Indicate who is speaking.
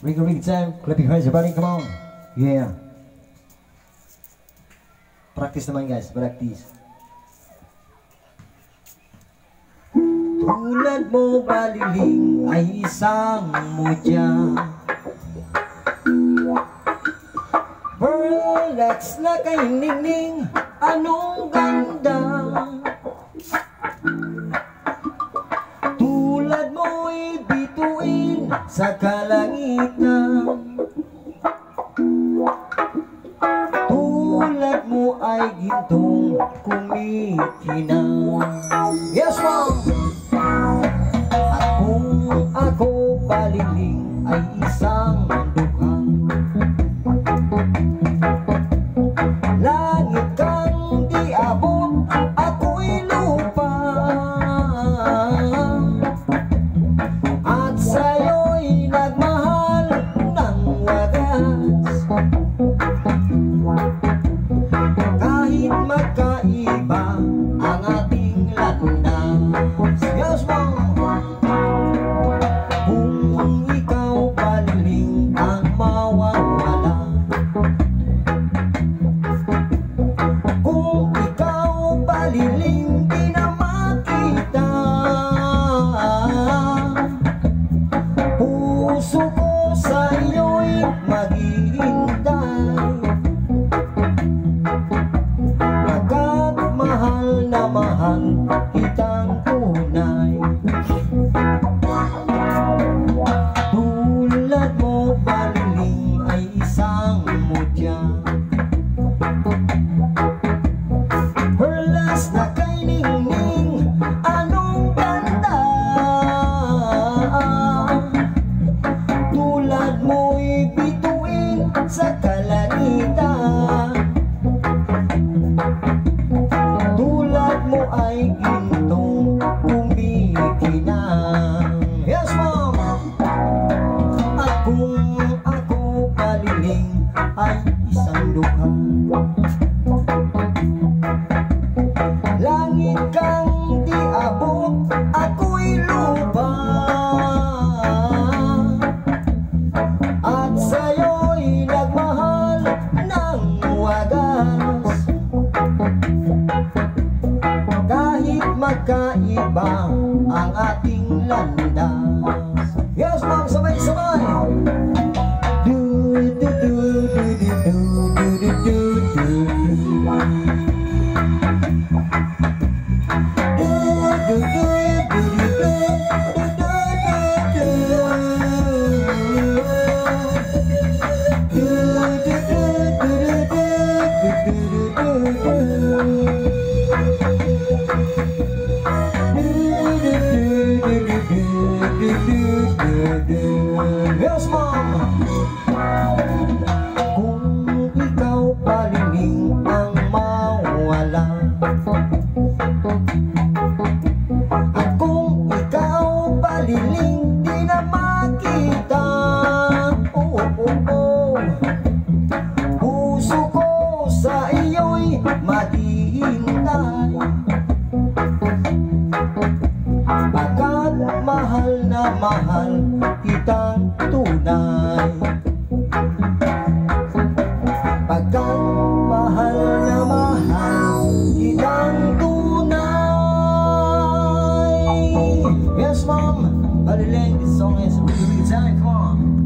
Speaker 1: Ring time. Clap your hands, everybody. Come on. Yeah. Practice naman guys. Practice. Tulad mo baliling ay isang mutya, Relax na kay ningning, anong ganda. Tulad mo'y bituin sa kalangitan, tulad mo ay gintong kumikinang. Yes, ma'am! At kung ako baliling ay isang dukha, langit kang di abot, ako'y lupa, at sa'yo'y nagmahal ng wagas. Kahit magkaiba ang ating landas. Yes, ma'am! Kung ikaw baliling ang mawawala, kung ikaw baliling di na makita, puso ko sa iyo'y maghihintay, pagkat mahal na mahal kitang tunay. Tulad mo baliling ay isang mutya, Perlas na kay ningning, anong ganda. Tulad mo'y bituin sa kalangitan, tulad mo ay gintong kumikinang. Yes, ma'am! At kung ako baliling ay isang dukha, langit kang di abot, ako'y lupa, at sa'yo'y nagmahal ng wagas. Kahit magkaiba ang ating landas. Yes, ma'am! Sabay-sabay! Do do do do do do do do do. Yes, ma'am! Kung ikaw baliling ang mawala, at kung ikaw baliling di na makita, oh, oh, oh, puso ko sa iyo'y maghihintay, pagkat mahal na mahal kitang tunay.